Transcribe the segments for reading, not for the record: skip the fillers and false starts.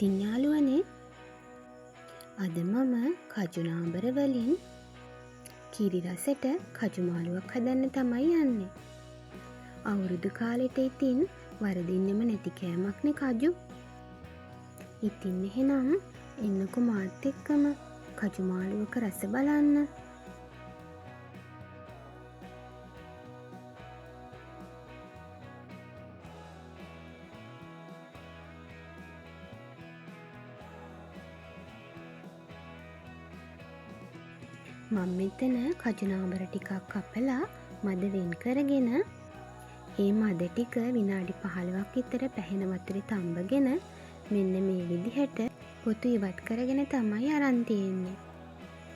ඉතින් යාළුවනේ අද මම කජු නාඹර වලින් කිරි රසට කජු මාළුවක් හදන්න තමයි යන්නේ. අවුරුදු කාලෙට ඉතින් වරදින්නෙම නැති කෑමක්නේ කජු. ඉතින් එහෙනම් එන්නකෝ මාත් එක්කම කජු මාළුවක රස බලන්න. මම මෙතන කජු නාඹර ටිකක් කපලා මද වෙන් කරගෙන ඒ මද ටික විනාඩි 15ක් විතර පැහෙන වතුරේ තම්බගෙන මෙන්න මේ විදිහට පොතු ඉවත් කරගෙන තමයි අරන් තියෙන්නේ.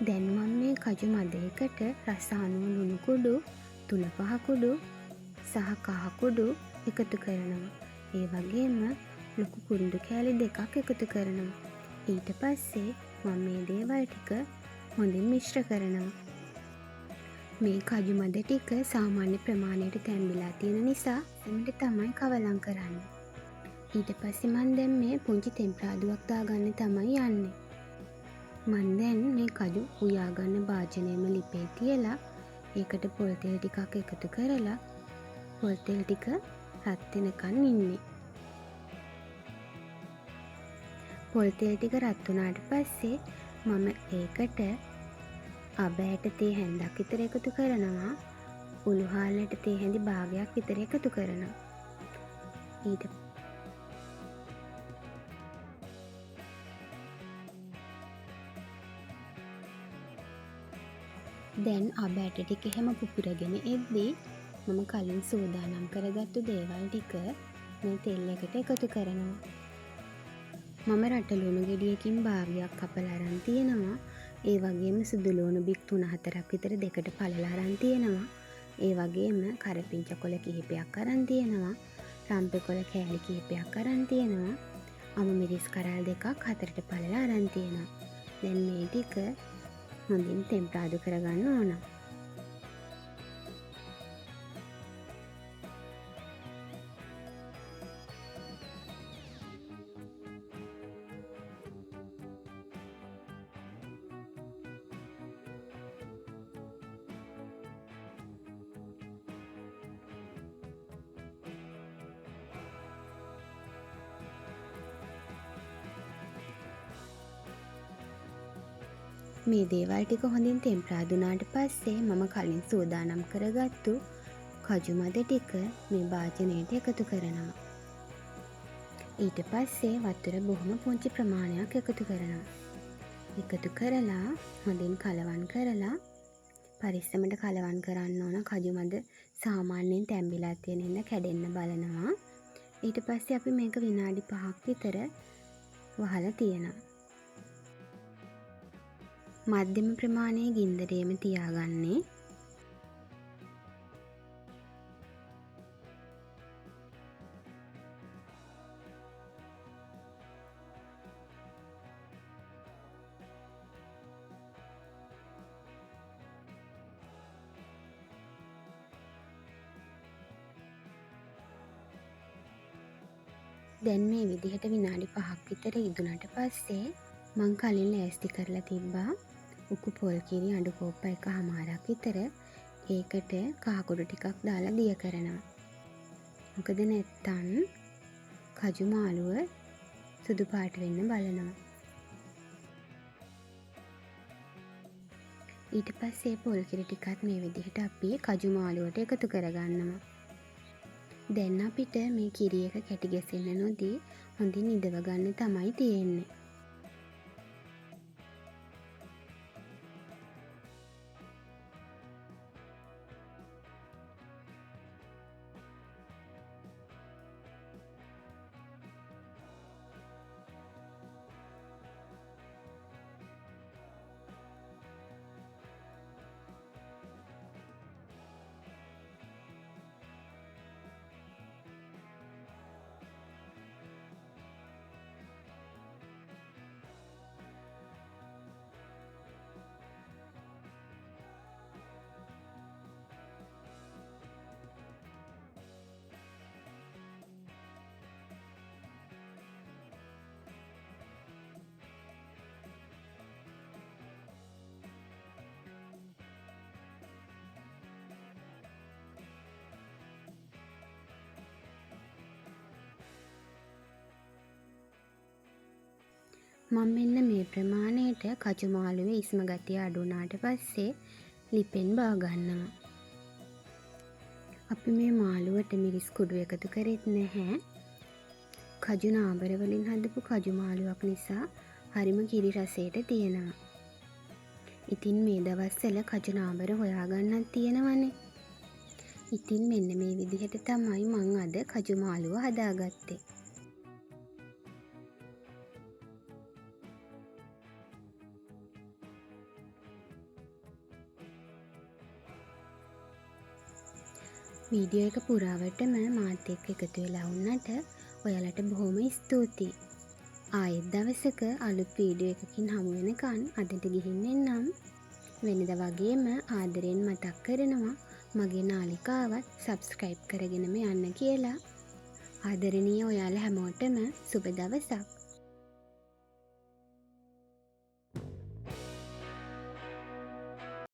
දැන් මම මේ කජු මදයකට රස අනුව ලුණු කුඩු, තුන පහ කුඩු සහ කහ කුඩු එකතු කරනවා. ඒ වගේම ලොකු කුරුඳු කෑලි දෙකක් එකතු කරනවා. ඊට පස්සේ මම මේ දේවල් ටික හොඳින් මිශ්‍ර කරනවා. මේ කජු මද ටික සාමාන්‍ය ප්‍රමාණයට තැම්බිලා තියෙන නිසා එමට තමයි කවලම් කරන්නේ. ඊට පස්සේ මම දැන් මේ පුංචි තෙම්පරාදුවක් දාගන්න තමයි යන්නේ. මම දැන් මේ කජු උයා ගන්න භාජනයේම ලිපේ තියලා ඒකට පොල් තෙල් ටිකක් එකතු කරලා පොල් තෙල් ටික රත් වෙනකන් ඉන්නේ. පොල් තෙල් ටික රත් වුණාට පස්සේ මම ඒකට අබ ඇට තේ හැන්දක් විතර එකතු කරනවා. උළු හාල්ලට තේ හැඳි භාගයක් විතර එකතු කරනවා. ඊට දැන් අබ ඇට ටික එහෙම පුපුරගෙන එද්දී මම කලින් සූදානම් කරගත්තු දේවල් ටික මේ තෙල් එකට එකතු කරනවා. මම රටලුණු ගෙඩියකින් භාගයක් කපලා අරන් තියෙනවා. ඒ වගේම සුදු ලුණු බික් 3-4ක් විතර දෙකට පළලා අරන් තියෙනවා. ඒ වගේම කරපිංචා කොළ කිහිපයක් අරන් තියෙනවා. රම්පේ කොළ කෑලි කිහිපයක් අරන් තියෙනවා. අමු මිරිස් කරල් දෙකක් හතරට පළලා අරන් තියෙනවා. දැන් මේ ටික හොඳින් තෙම්පරාදු කරගන්න ඕන. මේ දේවල් ටික හොඳින් තෙම්පරාදු වුණාට පස්සේ මම කලින් සූදානම් කරගත්තු කජු මද ටික මේ භාජනයට එකතු කරනවා. ඊට පස්සේ වතුර බොහොම පුංචි ප්‍රමාණයක් එකතු කරනවා. එකතු කරලා හොඳින් කලවම් කරලා පරිස්සමට කලවම් කරන්න ඕන. කජු මද සාමාන්‍යයෙන් තැම්බිලා තියෙන හින්දා කැඩෙන්න බලනවා. ඊට පස්සේ අපි මේක විනාඩි 5ක් විතර වහලා තියනවා. මධ්‍යම ප්‍රමාණයේ ගින්දරේම තියාගන්නේ. දැන් මේ විදිහට විනාඩි 5ක් විතර ඉදුණට පස්සේ මං කලින් ලෑස්ති කරලා තිබ්බා උකු පොල් කිරි අඩු කෝප්ප 1/2ක් විතර. ඒකට කහ කුඩු ටිකක් දාලා දිය කරනවා. මොකද නැත්තම් කජු මාළුව සුදු පාට වෙන්න බලනවා. ඊට පස්සේ පොල් කිරි ටිකත් මේ විදිහට අපි කජු මාළුවට එකතු කරගන්නවා. දැන් අපිට මේ කිරි එක කැටි ගැසෙන්න නොදී හොඳින් ඉදව ගන්න තමයි තියෙන්නේ. මම මෙන්න මේ ප්‍රමාණයට කජු මාළුවේ ඉස්ම ගතිය අඩු වුණාට පස්සේ ලිපෙන් බාගන්නවා. අපි මේ මාළුවට මිරිස් කුඩු එකතු කරෙත් නැහැ. කජු නාඹර වලින් හදපු කජු මාළුවක් නිසා හරිම කිරි රසයට තියෙනවා. ඉතින් මේ දවස්වල කජු නාඹර හොයාගන්නත් තියෙනවනේ. ඉතින් මෙන්න මේ විදිහට තමයි මං අද කජු මාළුව හදාගත්තේ. වීඩියෝ එක පුරාවටම මාත් එක්ක එකතු වෙලා වුණාට ඔයාලට බොහොම ස්තුතියි. ආයෙත් දවසක අලුත් වීඩියෝ එකකින් හමු වෙනකන් අදට ගිහින් එන්නම්. වෙනද වගේම ආදරෙන් මතක් කරනවා මගේ නාලිකාවත් සබ්ස්ක්‍රයිබ් කරගෙනම යන්න කියලා. ආදරණීය ඔයාලා හැමෝටම සුබ දවසක්.